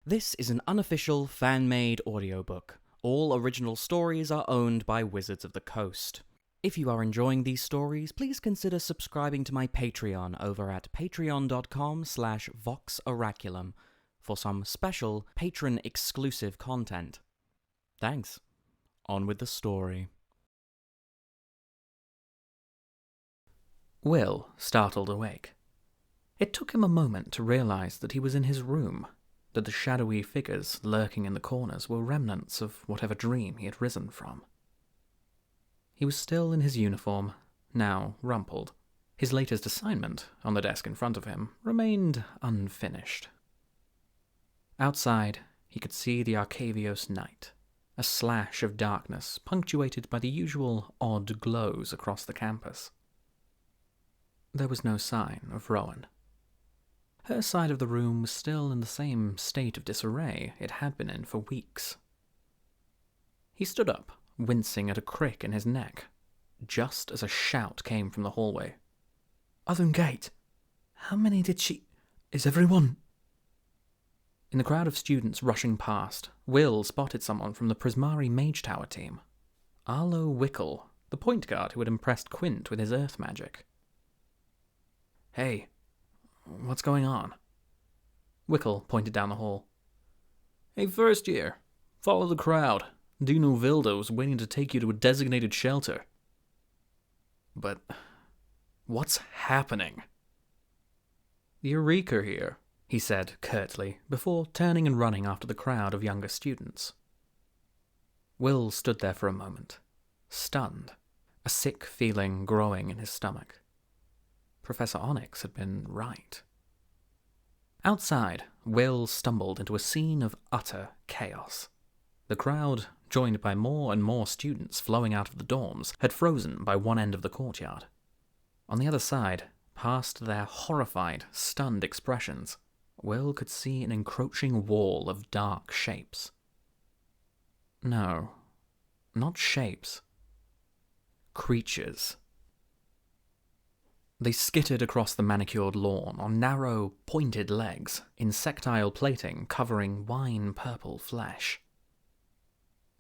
This is an unofficial, fan-made audiobook. All original stories are owned by Wizards of the Coast. If you are enjoying these stories, please consider subscribing to my Patreon over at patreon.com/voxoraculum for some special patron-exclusive content. Thanks. On with the story. Will startled awake. It took him a moment to realize that he was in his room, that the shadowy figures lurking in the corners were remnants of whatever dream he had risen from. He was still in his uniform, now rumpled. His latest assignment, on the desk in front of him, remained unfinished. Outside, he could see the Arcavios night, a slash of darkness punctuated by the usual odd glows across the campus. There was no sign of Rowan. Her side of the room was still in the same state of disarray it had been in for weeks. He stood up, wincing at a crick in his neck, just as a shout came from the hallway. "Othern Gate! How many did she... Is everyone..." In the crowd of students rushing past, Will spotted someone from the Prismari Mage Tower team. Arlo Wickle, the point guard who had impressed Quint with his earth magic. "Hey, what's going on?" Wickle pointed down the hall. "Hey, first year. Follow the crowd. Dino Vildo's waiting to take you to a designated shelter." "But what's happening?" "Eureka here," he said curtly, before turning and running after the crowd of younger students. Will stood there for a moment, stunned, a sick feeling growing in his stomach. Professor Onyx had been right. Outside, Will stumbled into a scene of utter chaos. The crowd, joined by more and more students flowing out of the dorms, had frozen by one end of the courtyard. On the other side, past their horrified, stunned expressions, Will could see an encroaching wall of dark shapes. No, not shapes. Creatures. They skittered across the manicured lawn on narrow, pointed legs, insectile plating covering wine-purple flesh.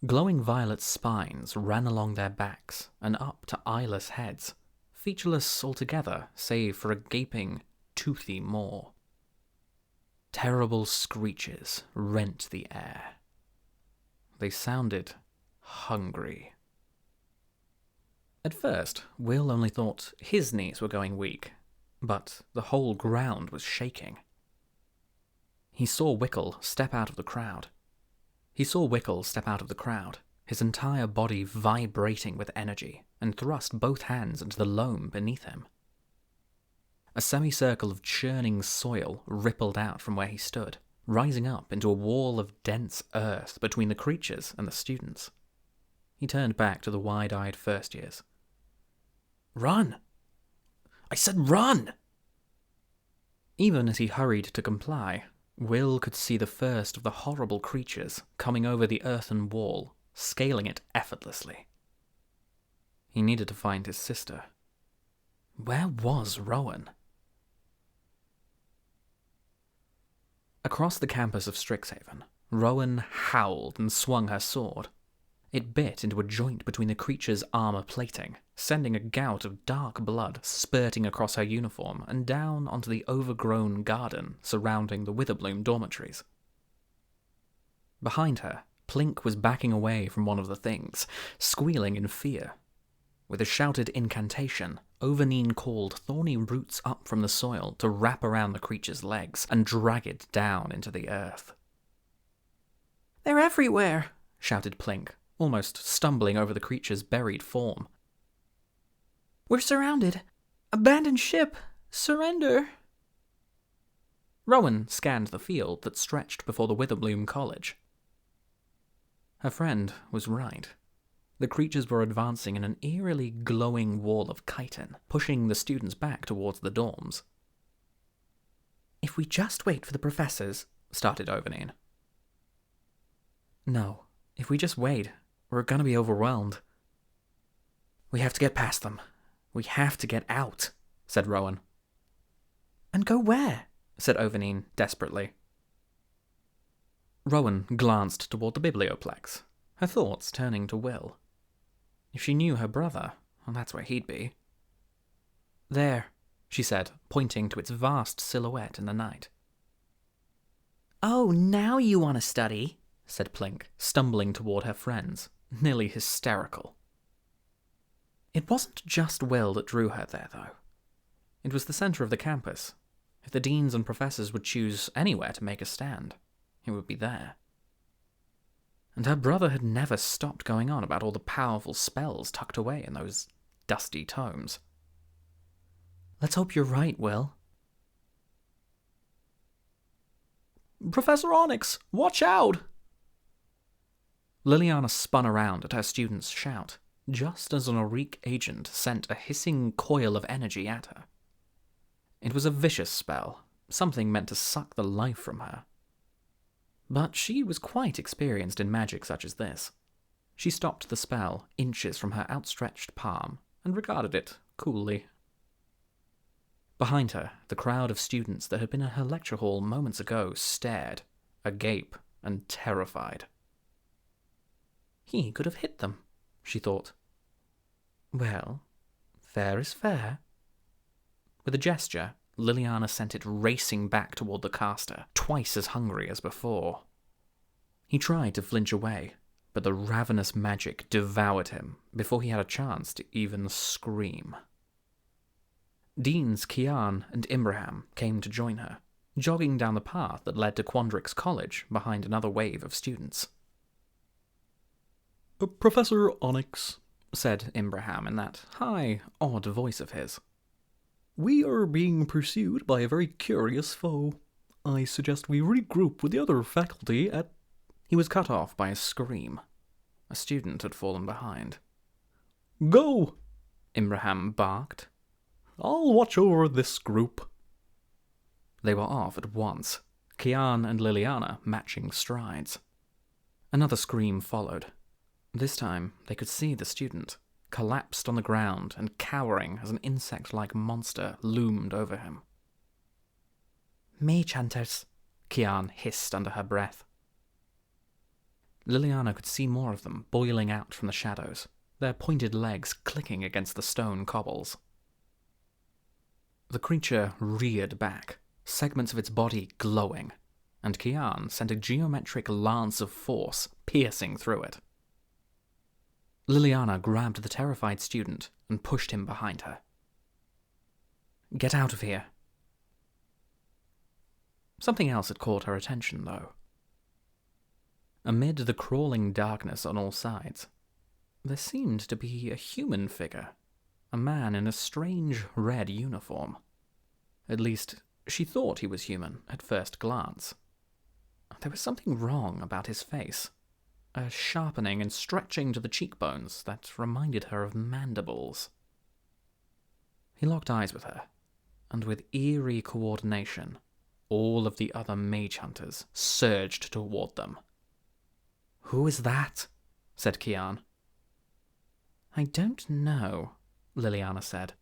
Glowing violet spines ran along their backs and up to eyeless heads, featureless altogether save for a gaping, toothy maw. Terrible screeches rent the air. They sounded hungry. At first, Will only thought his knees were going weak, but the whole ground was shaking. He saw Wickle step out of the crowd, his entire body vibrating with energy, and thrust both hands into the loam beneath him. A semicircle of churning soil rippled out from where he stood, rising up into a wall of dense earth between the creatures and the students. He turned back to the wide-eyed first years. "Run! I said run!" Even as he hurried to comply, Will could see the first of the horrible creatures coming over the earthen wall, scaling it effortlessly. He needed to find his sister. Where was Rowan? Across the campus of Strixhaven, Rowan howled and swung her sword. It bit into a joint between the creature's armor plating, sending a gout of dark blood spurting across her uniform and down onto the overgrown garden surrounding the Witherbloom dormitories. Behind her, Plink was backing away from one of the things, squealing in fear. With a shouted incantation, Overnine called thorny roots up from the soil to wrap around the creature's legs and drag it down into the earth. "They're everywhere!" shouted Plink, almost stumbling over the creature's buried form. "We're surrounded! Abandoned ship! Surrender!" Rowan scanned the field that stretched before the Witherbloom College. Her friend was right. The creatures were advancing in an eerily glowing wall of chitin, pushing the students back towards the dorms. "If we just wait for the professors," started Overnine. "No, if we just wait, we're gonna be overwhelmed." "We have to get past them. We have to get out," said Rowan. "And go where?" said Overnine desperately. Rowan glanced toward the biblioplex, her thoughts turning to Will. If she knew her brother, well, that's where he'd be. There, she said, pointing to its vast silhouette in the night. Oh, now you want to study, said Plink, stumbling toward her friends, nearly hysterical. It wasn't just Will that drew her there, though. It was the centre of the campus. If the deans and professors would choose anywhere to make a stand, it would be there. And her brother had never stopped going on about all the powerful spells tucked away in those dusty tomes. Let's hope you're right, Will. Professor Onyx, watch out! Liliana spun around at her student's shout, just as an Auric agent sent a hissing coil of energy at her. It was a vicious spell, something meant to suck the life from her. But she was quite experienced in magic such as this. She stopped the spell inches from her outstretched palm and regarded it coolly. Behind her, the crowd of students that had been in her lecture hall moments ago stared, agape and terrified. He could have hit them, she thought. Well, fair is fair. With a gesture, Liliana sent it racing back toward the caster, twice as hungry as before. He tried to flinch away, but the ravenous magic devoured him before he had a chance to even scream. Deans Kian and Imbraham came to join her, jogging down the path that led to Quandrix College behind another wave of students. Professor Onyx, said Imbraham in that high, odd voice of his. We are being pursued by a very curious foe. I suggest we regroup with the other faculty at... He was cut off by a scream. A student had fallen behind. Go! Imbraham barked. I'll watch over this group. They were off at once, Kian and Liliana matching strides. Another scream followed. This time they could see the student, collapsed on the ground and cowering as an insect-like monster loomed over him. Mage hunters, Kian hissed under her breath. Liliana could see more of them boiling out from the shadows, their pointed legs clicking against the stone cobbles. The creature reared back, segments of its body glowing, and Kian sent a geometric lance of force piercing through it. Liliana grabbed the terrified student and pushed him behind her. Get out of here. Something else had caught her attention, though. Amid the crawling darkness on all sides, there seemed to be a human figure, a man in a strange red uniform. At least, she thought he was human at first glance. There was something wrong about his face, a sharpening and stretching to the cheekbones that reminded her of mandibles. He locked eyes with her, and with eerie coordination, all of the other mage hunters surged toward them. Who is that? Said Kian. I don't know, Liliana said,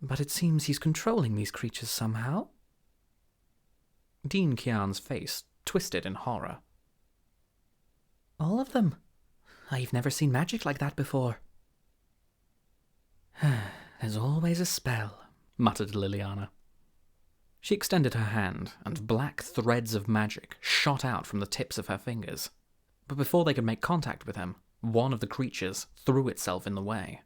but it seems he's controlling these creatures somehow. Dean Kian's face twisted in horror. All of them? I've never seen magic like that before. There's always a spell, muttered Liliana. She extended her hand, and black threads of magic shot out from the tips of her fingers. But before they could make contact with him, one of the creatures threw itself in the way.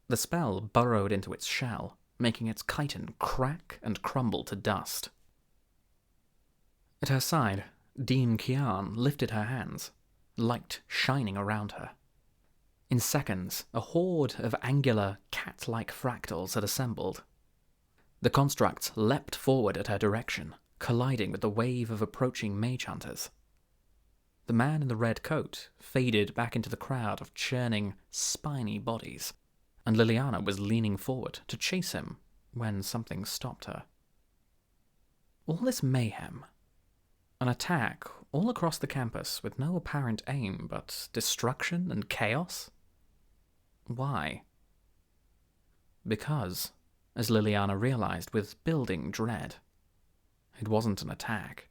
The spell burrowed into its shell, making its chitin crack and crumble to dust. At her side, Dean Kian lifted her hands, light shining around her. In seconds, a horde of angular, cat-like fractals had assembled. The constructs leapt forward at her direction, colliding with the wave of approaching mage hunters. The man in the red coat faded back into the crowd of churning, spiny bodies, and Liliana was leaning forward to chase him when something stopped her. All this mayhem, an attack all across the campus with no apparent aim but destruction and chaos? Why? Because, as Liliana realized with building dread, it wasn't an attack.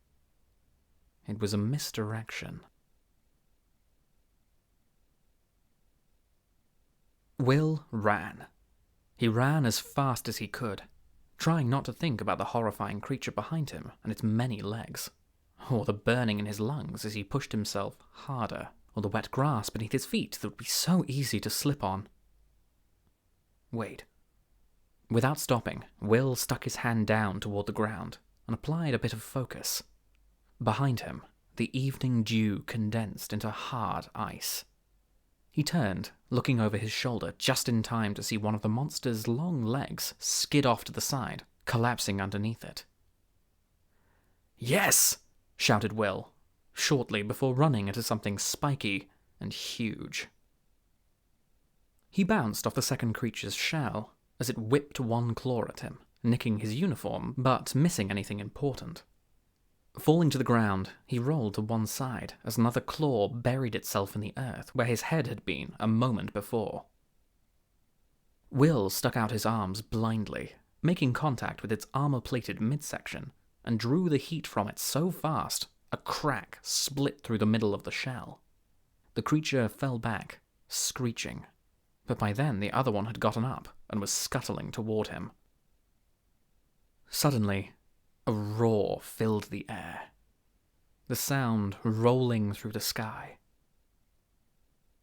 it was a misdirection. Will ran. He ran as fast as he could, trying not to think about the horrifying creature behind him and its many legs, or the burning in his lungs as he pushed himself harder, or the wet grass beneath his feet that would be so easy to slip on. Wait. Without stopping, Will stuck his hand down toward the ground and applied a bit of focus. Behind him, the evening dew condensed into hard ice. He turned, looking over his shoulder just in time to see one of the monster's long legs skid off to the side, collapsing underneath it. "Yes!" shouted Will, shortly before running into something spiky and huge. He bounced off the second creature's shell as it whipped one claw at him, nicking his uniform but missing anything important. Falling to the ground, he rolled to one side as another claw buried itself in the earth where his head had been a moment before. Will stuck out his arms blindly, making contact with its armor-plated midsection, and drew the heat from it so fast a crack split through the middle of the shell. The creature fell back, screeching, but by then the other one had gotten up and was scuttling toward him. Suddenly, a roar filled the air, the sound rolling through the sky.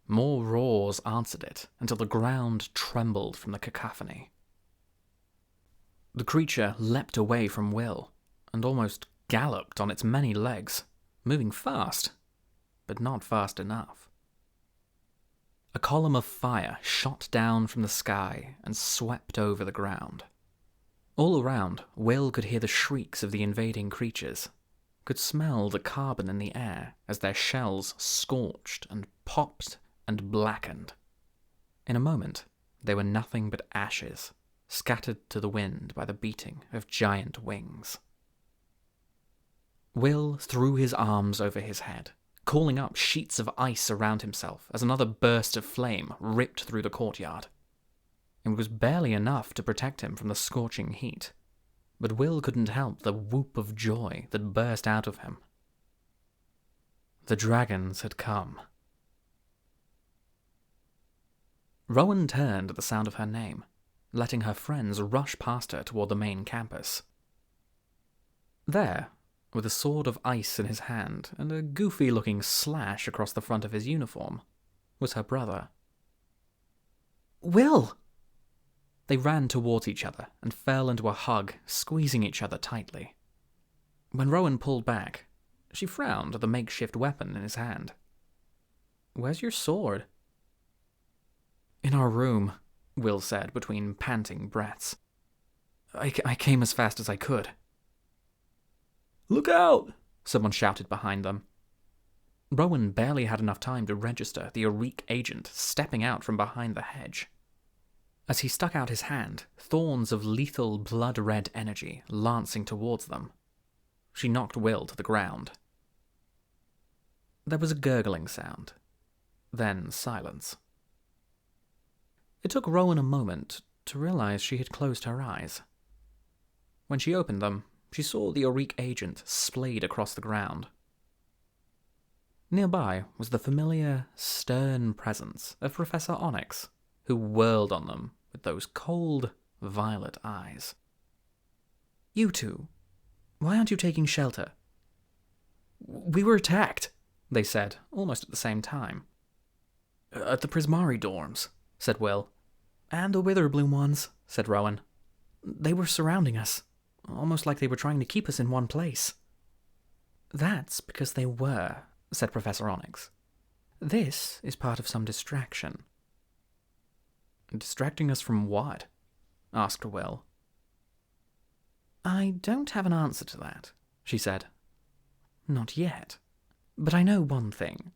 More roars answered it until the ground trembled from the cacophony. The creature leapt away from Will and almost galloped on its many legs, moving fast, but not fast enough. A column of fire shot down from the sky and swept over the ground. All around, Will could hear the shrieks of the invading creatures, could smell the carbon in the air as their shells scorched and popped and blackened. In a moment, they were nothing but ashes, scattered to the wind by the beating of giant wings. Will threw his arms over his head, calling up sheets of ice around himself as another burst of flame ripped through the courtyard. It was barely enough to protect him from the scorching heat, but Will couldn't help the whoop of joy that burst out of him. The dragons had come. Rowan turned at the sound of her name, letting her friends rush past her toward the main campus. There, with a sword of ice in his hand and a goofy-looking slash across the front of his uniform, was her brother. "Will!" They ran towards each other and fell into a hug, squeezing each other tightly. When Rowan pulled back, she frowned at the makeshift weapon in his hand. "Where's your sword?" "In our room," Will said between panting breaths. I came as fast as I could." "Look out!" someone shouted behind them. Rowan barely had enough time to register the Auric agent stepping out from behind the hedge. As he stuck out his hand, thorns of lethal blood-red energy lancing towards them. She knocked Will to the ground. There was a gurgling sound, then silence. It took Rowan a moment to realize she had closed her eyes. When she opened them, she saw the Auric agent splayed across the ground. Nearby was the familiar, stern presence of Professor Onyx, who whirled on them with those cold, violet eyes. "You two, why aren't you taking shelter?" "We were attacked," they said, almost at the same time. "At the Prismari dorms," said Will. "And the Witherbloom ones," said Rowan. "They were surrounding us, almost like they were trying to keep us in one place." "That's because they were," said Professor Onyx. "This is part of some distraction." "Distracting us from what?" asked Will. "I don't have an answer to that," she said. "Not yet. But I know one thing.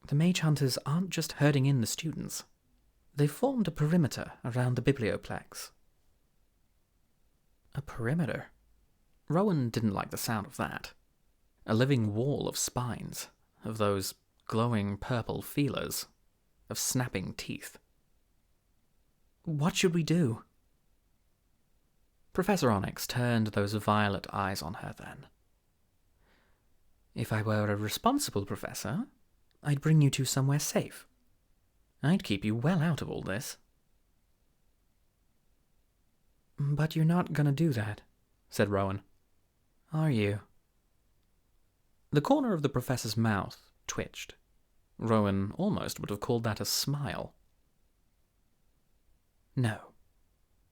The mage hunters aren't just herding in the students. They've formed a perimeter around the biblioplex." A perimeter? Rowan didn't like the sound of that. A living wall of spines, of those glowing purple feelers, of snapping teeth. "What should we do?" Professor Onyx turned those violet eyes on her then. If I were a responsible professor, I'd bring you to somewhere safe. I'd keep you well out of all this. But you're not gonna do that, said Rowan. Are you? The corner of the professor's mouth twitched. Rowan almost would have called that a smile. No,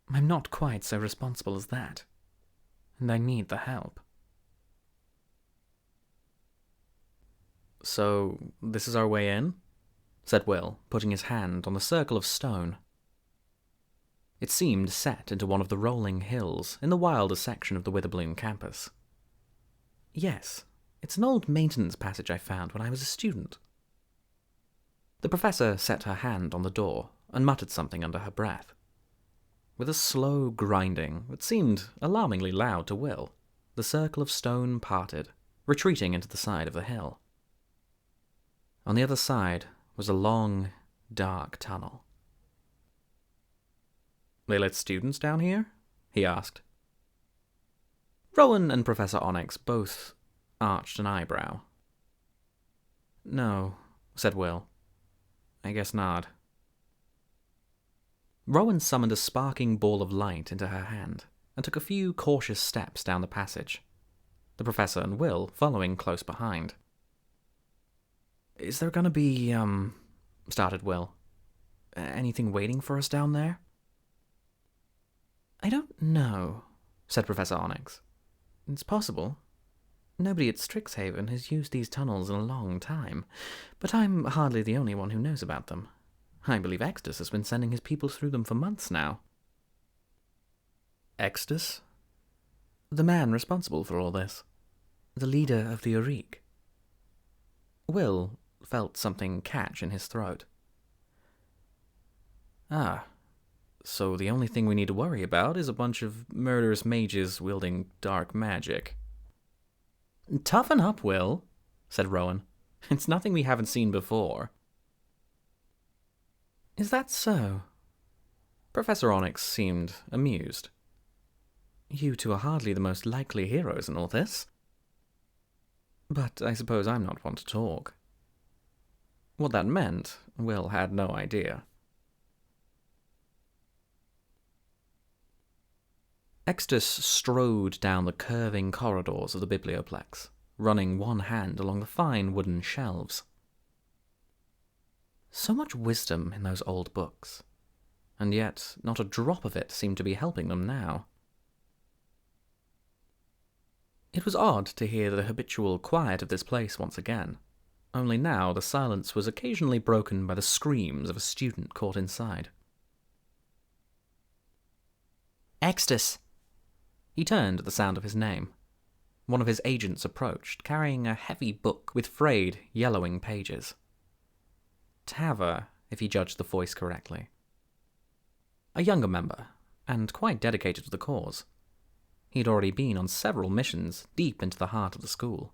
I'm not quite so responsible as that, and I need the help. So, this is our way in? Said Will, putting his hand on the circle of stone. It seemed set into one of the rolling hills in the wilder section of the Witherbloom campus. Yes, it's an old maintenance passage I found when I was a student. The professor set her hand on the door and muttered something under her breath. With a slow grinding that seemed alarmingly loud to Will, the circle of stone parted, retreating into the side of the hill. On the other side was a long, dark tunnel. "They let students down here?" he asked. Rowan and Professor Onyx both arched an eyebrow. "No," said Will. "I guess not." Rowan summoned a sparking ball of light into her hand and took a few cautious steps down the passage, the professor and Will following close behind. "Is there gonna be, started Will. "Anything waiting for us down there?" "I don't know," said Professor Onyx. "It's possible. Nobody at Strixhaven has used these tunnels in a long time, but I'm hardly the only one who knows about them. I believe Extus has been sending his people through them for months now." "Extus?" "The man responsible for all this. The leader of the Auric." Will felt something catch in his throat. "Ah, so the only thing we need to worry about is a bunch of murderous mages wielding dark magic." "Toughen up, Will," said Rowan. "It's nothing we haven't seen before." "Is that so?" Professor Onyx seemed amused. "You two are hardly the most likely heroes in all this. But I suppose I'm not one to talk." What that meant, Will had no idea. Extus strode down the curving corridors of the biblioplex, running one hand along the fine wooden shelves. So much wisdom in those old books, and yet not a drop of it seemed to be helping them now. It was odd to hear the habitual quiet of this place once again, only now the silence was occasionally broken by the screams of a student caught inside. "Extus!" He turned at the sound of his name. One of his agents approached, carrying a heavy book with frayed, yellowing pages. Tava, if he judged the voice correctly. A younger member, and quite dedicated to the cause. He'd already been on several missions deep into the heart of the school.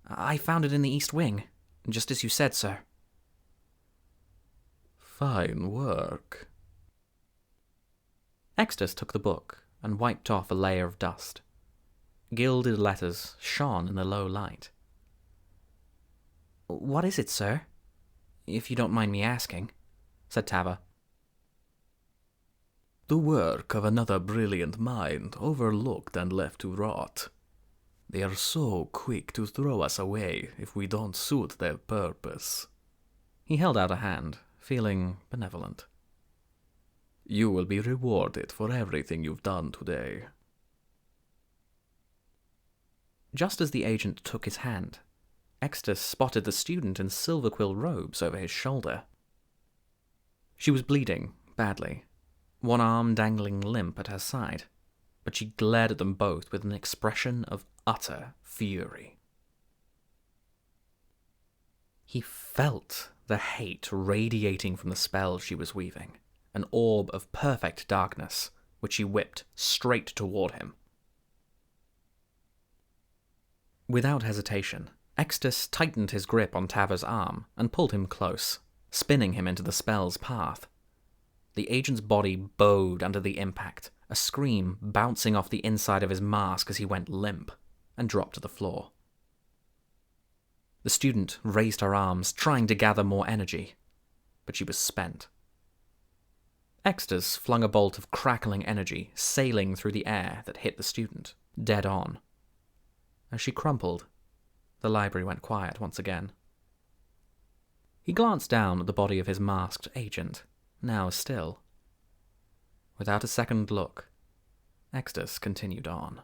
"I found it in the East Wing, just as you said, sir." "Fine work." Extus took the book and wiped off a layer of dust. Gilded letters shone in the low light. "What is it, sir? If you don't mind me asking," said Tava. "The work of another brilliant mind, overlooked and left to rot. They are so quick to throw us away if we don't suit their purpose." He held out a hand, feeling benevolent. "You will be rewarded for everything you've done today." Just as the agent took his hand, Extus spotted the student in silver quill robes over his shoulder. She was bleeding badly, one arm dangling limp at her side, but she glared at them both with an expression of utter fury. He felt the hate radiating from the spell she was weaving, an orb of perfect darkness, which she whipped straight toward him. Without hesitation, Extus tightened his grip on Tava's arm and pulled him close, spinning him into the spell's path. The agent's body bowed under the impact, a scream bouncing off the inside of his mask as he went limp and dropped to the floor. The student raised her arms, trying to gather more energy, but she was spent. Extus flung a bolt of crackling energy sailing through the air that hit the student, dead on. As she crumpled, the library went quiet once again. He glanced down at the body of his masked agent, now still. Without a second look, Extus continued on.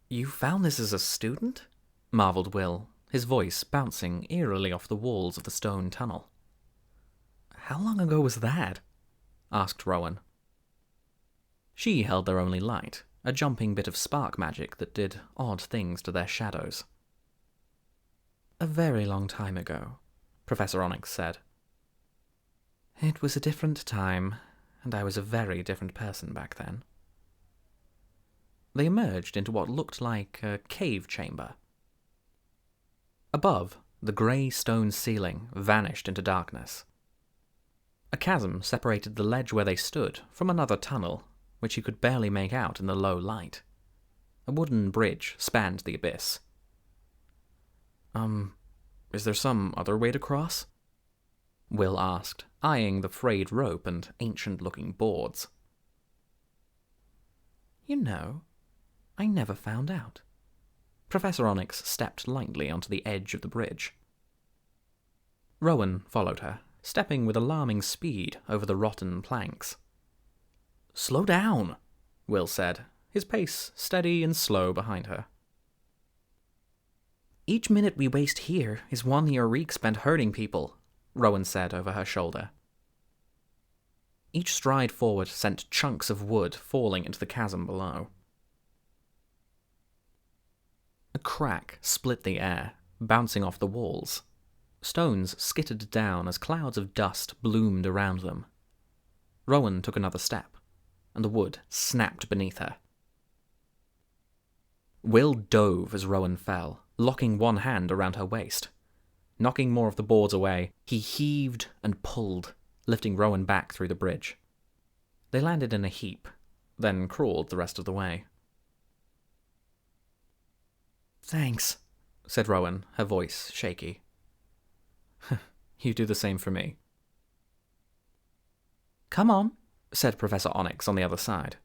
"You found this as a student?" marveled Will, his voice bouncing eerily off the walls of the stone tunnel. "How long ago was that?" asked Rowan. She held their only light, a jumping bit of spark magic that did odd things to their shadows. "A very long time ago," Professor Onyx said. "It was a different time, and I was a very different person back then." They emerged into what looked like a cave chamber. Above, the grey stone ceiling vanished into darkness. A chasm separated the ledge where they stood from another tunnel, which you could barely make out in the low light. A wooden bridge spanned the abyss. Is there some other way to cross?" Will asked, eyeing the frayed rope and ancient-looking boards. "You know, I never found out." Professor Onyx stepped lightly onto the edge of the bridge. Rowan followed her, stepping with alarming speed over the rotten planks. "Slow down," Will said, his pace steady and slow behind her. "Each minute we waste here is one Eureka spent hurting people," Rowan said over her shoulder. Each stride forward sent chunks of wood falling into the chasm below. A crack split the air, bouncing off the walls. Stones skittered down as clouds of dust bloomed around them. Rowan took another step, and the wood snapped beneath her. Will dove as Rowan fell, locking one hand around her waist. Knocking more of the boards away, he heaved and pulled, lifting Rowan back through the bridge. They landed in a heap, then crawled the rest of the way. "Thanks," said Rowan, her voice shaky. "You do the same for me." "Come on," said Professor Onyx on the other side.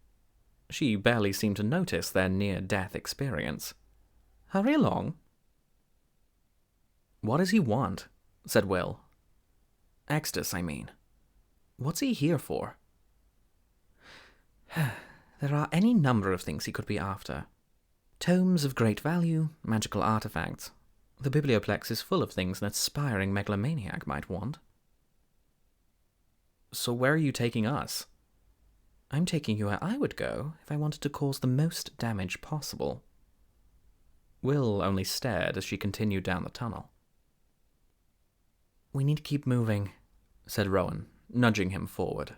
She barely seemed to notice their near-death experience. "Hurry along." "What does he want?" said Will. "Extus, I mean. What's he here for?" "There are any number of things he could be after. Tomes of great value, magical artifacts. The biblioplex is full of things an aspiring megalomaniac might want." "So where are you taking us?" "I'm taking you where I would go if I wanted to cause the most damage possible." Will only stared as she continued down the tunnel. "We need to keep moving," said Rowan, nudging him forward.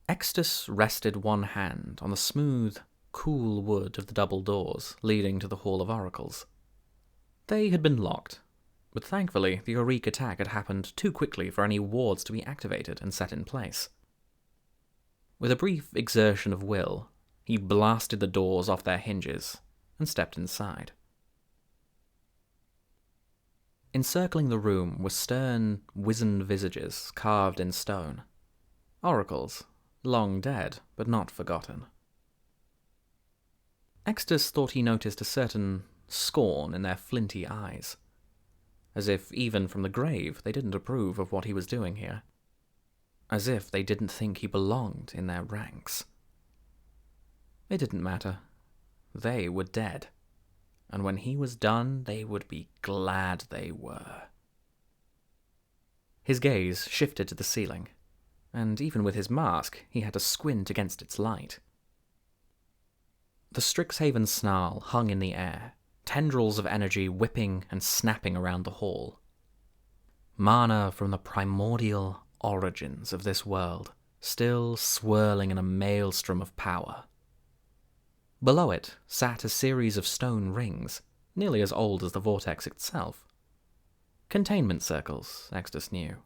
Extus rested one hand on the smooth, cool wood of the double doors leading to the Hall of Oracles. They had been locked, but thankfully the Eureka attack had happened too quickly for any wards to be activated and set in place. With a brief exertion of will, he blasted the doors off their hinges and stepped inside. Encircling the room were stern, wizened visages carved in stone. Oracles, long dead but not forgotten. Extus thought he noticed a certain scorn in their flinty eyes, as if even from the grave they didn't approve of what he was doing here, as if they didn't think he belonged in their ranks. It didn't matter. They were dead, and when he was done they would be glad they were. His gaze shifted to the ceiling, and even with his mask he had to squint against its light. The Strixhaven snarl hung in the air, tendrils of energy whipping and snapping around the hall. Mana from the primordial origins of this world, still swirling in a maelstrom of power. Below it sat a series of stone rings, nearly as old as the vortex itself. Containment circles, Extus knew.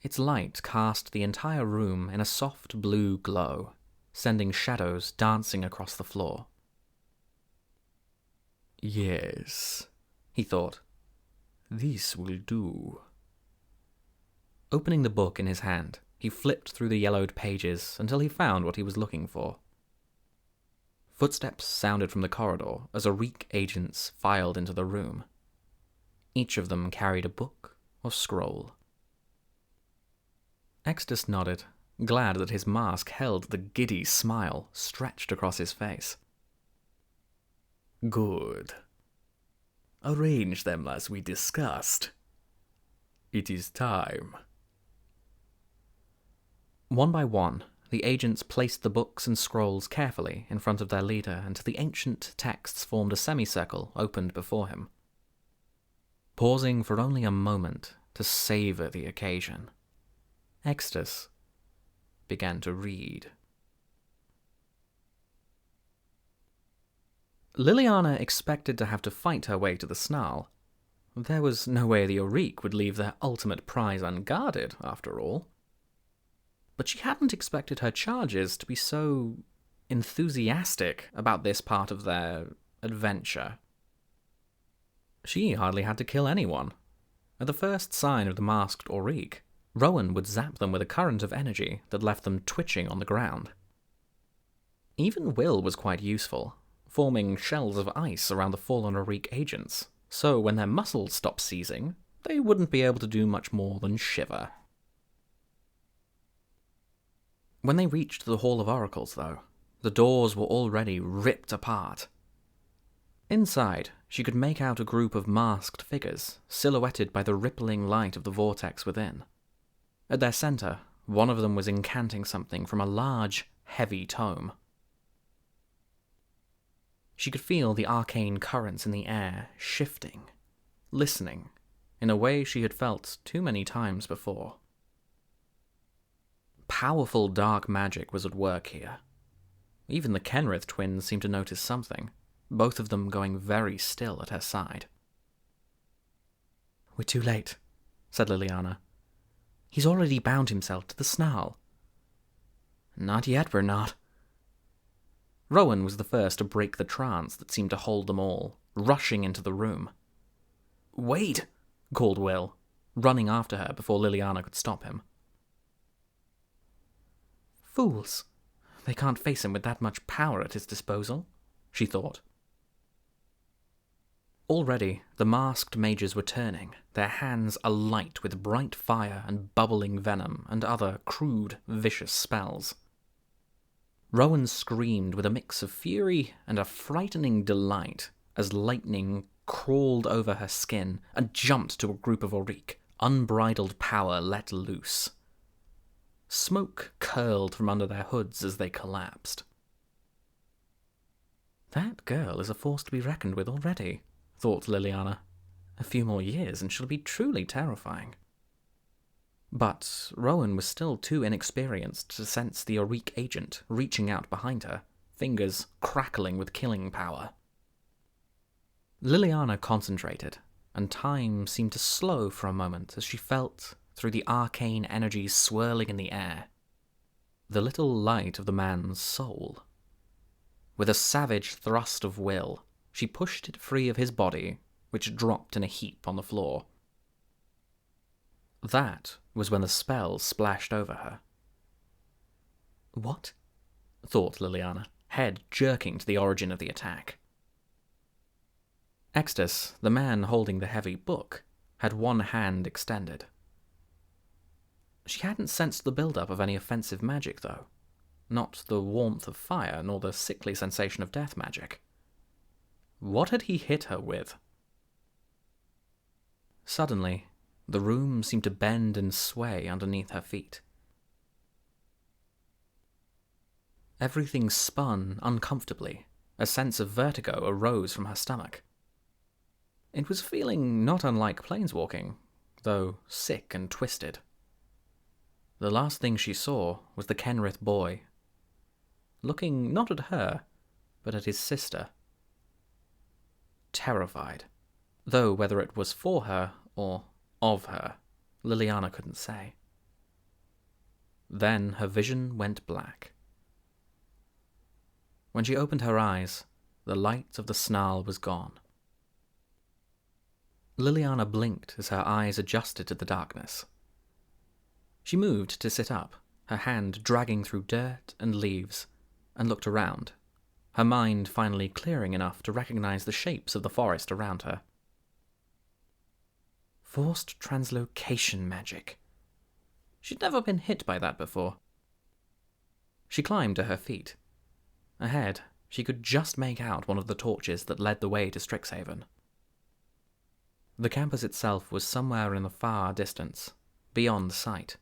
Its light cast the entire room in a soft blue glow, sending shadows dancing across the floor. Yes, he thought. this will do. Opening the book in his hand, he flipped through the yellowed pages until he found what he was looking for. Footsteps sounded from the corridor as Auric agents filed into the room. Each of them carried a book or scroll. Extus nodded, glad that his mask held the giddy smile stretched across his face. Good. Arrange them as we discussed. It is time. One by one, the agents placed the books and scrolls carefully in front of their leader until the ancient texts formed a semicircle opened before him. Pausing for only a moment to savor the occasion, Extus began to read. Liliana expected to have to fight her way to the snarl. There was no way the Auric would leave their ultimate prize unguarded, after all. But she hadn't expected her charges to be so enthusiastic about this part of their adventure. She hardly had to kill anyone. At the first sign of the masked Auric, Rowan would zap them with a current of energy that left them twitching on the ground. Even Will was quite useful, forming shells of ice around the fallen Auric agents, so when their muscles stopped seizing, they wouldn't be able to do much more than shiver. When they reached the Hall of Oracles, though, the doors were already ripped apart. Inside, she could make out a group of masked figures, silhouetted by the rippling light of the vortex within. At their center, one of them was incanting something from a large, heavy tome. She could feel the arcane currents in the air shifting, listening, in a way she had felt too many times before. Powerful dark magic was at work here. Even the Kenrith twins seemed to notice something, both of them going very still at her side. "We're too late," said Liliana. "He's already bound himself to the snarl." "Not yet, we're not." Rowan was the first to break the trance that seemed to hold them all, rushing into the room. "Wait!" called Will, running after her before Liliana could stop him. Fools. They can't face him with that much power at his disposal, she thought. Already, the masked mages were turning, their hands alight with bright fire and bubbling venom and other crude, vicious spells. Rowan screamed with a mix of fury and a frightening delight as lightning crawled over her skin and jumped to a group of Auric, unbridled power let loose. Smoke curled from under their hoods as they collapsed. That girl is a force to be reckoned with already, thought Liliana. A few more years and she'll be truly terrifying. But Rowan was still too inexperienced to sense the Auric agent reaching out behind her, fingers crackling with killing power. Liliana concentrated, and time seemed to slow for a moment as she felt, through the arcane energies swirling in the air, the little light of the man's soul. With a savage thrust of will, she pushed it free of his body, which dropped in a heap on the floor. That was when the spell splashed over her. What? Thought Liliana, head jerking to the origin of the attack. Extus, the man holding the heavy book, had one hand extended. She hadn't sensed the build-up of any offensive magic, though. Not the warmth of fire, nor the sickly sensation of death magic. What had he hit her with? Suddenly, the room seemed to bend and sway underneath her feet. Everything spun uncomfortably. A sense of vertigo arose from her stomach. It was feeling not unlike planeswalking, though sick and twisted. The last thing she saw was the Kenrith boy, looking not at her, but at his sister. Terrified, though whether it was for her or of her, Liliana couldn't say. Then her vision went black. When she opened her eyes, the light of the snarl was gone. Liliana blinked as her eyes adjusted to the darkness. She moved to sit up, her hand dragging through dirt and leaves, and looked around, her mind finally clearing enough to recognize the shapes of the forest around her. Forced translocation magic. She'd never been hit by that before. She climbed to her feet. Ahead, she could just make out one of the torches that led the way to Strixhaven. The campus itself was somewhere in the far distance, beyond sight.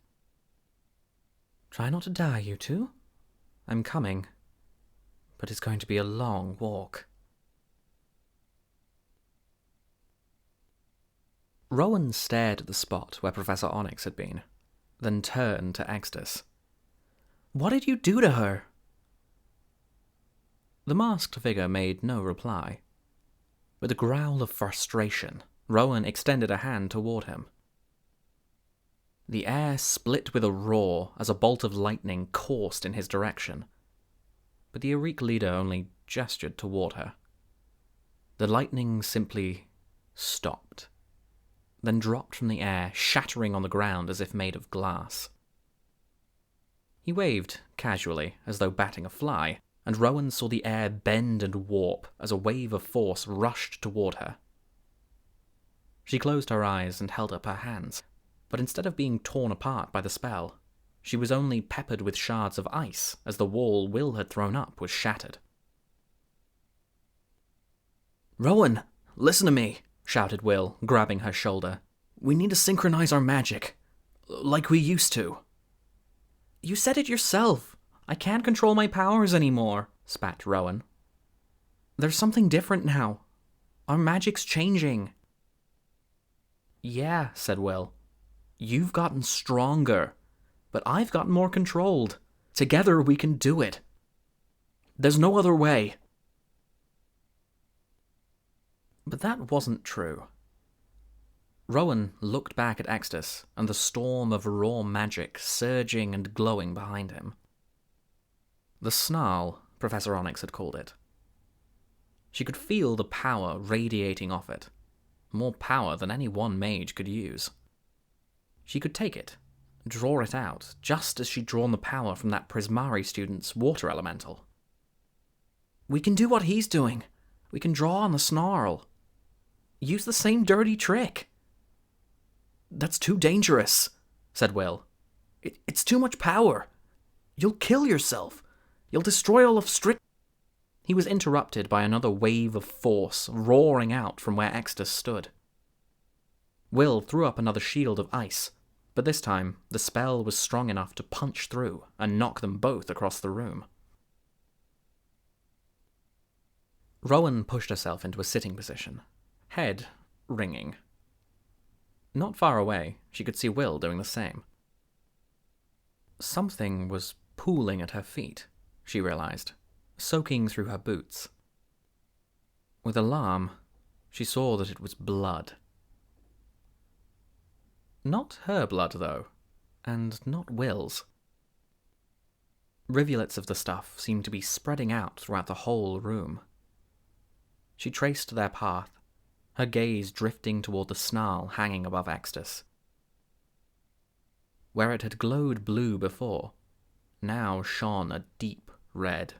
Try not to die, you two. I'm coming. But it's going to be a long walk. Rowan stared at the spot where Professor Onyx had been, then turned to Extus. What did you do to her? The masked figure made no reply. With a growl of frustration, Rowan extended a hand toward him. The air split with a roar as a bolt of lightning coursed in his direction, but the Arik leader only gestured toward her. The lightning simply stopped, then dropped from the air, shattering on the ground as if made of glass. He waved casually, as though batting a fly, and Rowan saw the air bend and warp as a wave of force rushed toward her. She closed her eyes and held up her hands, but instead of being torn apart by the spell, she was only peppered with shards of ice as the wall Will had thrown up was shattered. "Rowan, listen to me," shouted Will, grabbing her shoulder. "We need to synchronize our magic, like we used to." "You said it yourself. I can't control my powers anymore," spat Rowan. "There's something different now. Our magic's changing." "Yeah," said Will. "You've gotten stronger, but I've gotten more controlled. Together we can do it. There's no other way." But that wasn't true. Rowan looked back at Extus and the storm of raw magic surging and glowing behind him. The snarl, Professor Onyx had called it. She could feel the power radiating off it, more power than any one mage could use. She could take it, draw it out, just as she'd drawn the power from that Prismari student's water elemental. "We can do what he's doing. We can draw on the snarl. Use the same dirty trick." "That's too dangerous," said Will. It's too much power. You'll kill yourself. You'll destroy all of Strix..." He was interrupted by another wave of force roaring out from where Extus stood. Will threw up another shield of ice, but this time the spell was strong enough to punch through and knock them both across the room. Rowan pushed herself into a sitting position, head ringing. Not far away, she could see Will doing the same. Something was pooling at her feet, she realized, soaking through her boots. With alarm, she saw that it was blood. Not her blood, though, and not Will's. Rivulets of the stuff seemed to be spreading out throughout the whole room. She traced their path, her gaze drifting toward the snarl hanging above Extus. Where it had glowed blue before, now shone a deep red.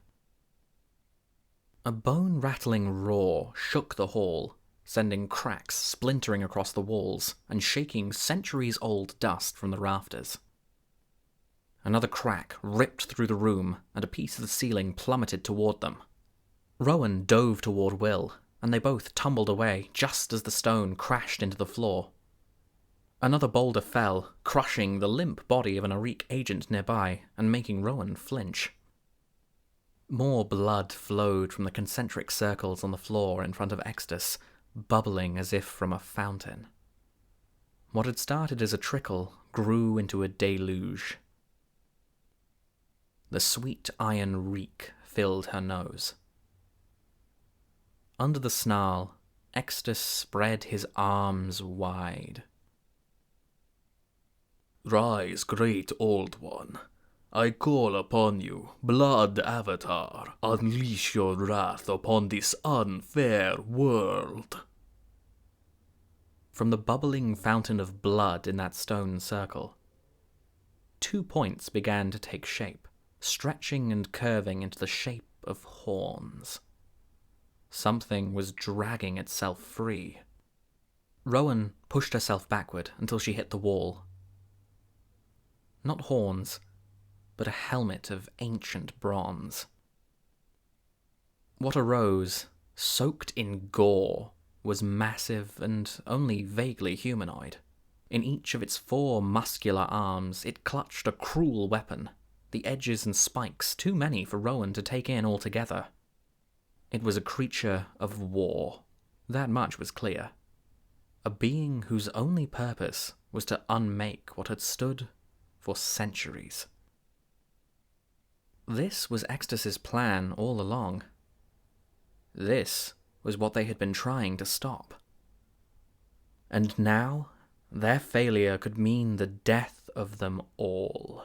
A bone-rattling roar shook the hall, sending cracks splintering across the walls and shaking centuries-old dust from the rafters. Another crack ripped through the room, and a piece of the ceiling plummeted toward them. Rowan dove toward Will, and they both tumbled away just as the stone crashed into the floor. Another boulder fell, crushing the limp body of an Arik agent nearby and making Rowan flinch. More blood flowed from the concentric circles on the floor in front of Extus, bubbling as if from a fountain. What had started as a trickle grew into a deluge. The sweet iron reek filled her nose. Under the snarl, Extus spread his arms wide. "Rise, great old one. I call upon you, Blood Avatar, unleash your wrath upon this unfair world. From the bubbling fountain of blood in that stone circle, 2 points began to take shape, stretching and curving into the shape of horns. Something was dragging itself free. Rowan pushed herself backward until she hit the wall. Not horns, but a helmet of ancient bronze. What arose, soaked in gore, was massive and only vaguely humanoid. In each of its 4 muscular arms, it clutched a cruel weapon, the edges and spikes too many for Rowan to take in altogether. It was a creature of war, that much was clear. A being whose only purpose was to unmake what had stood for centuries. This was Extus's plan all along. This was what they had been trying to stop. And now, their failure could mean the death of them all.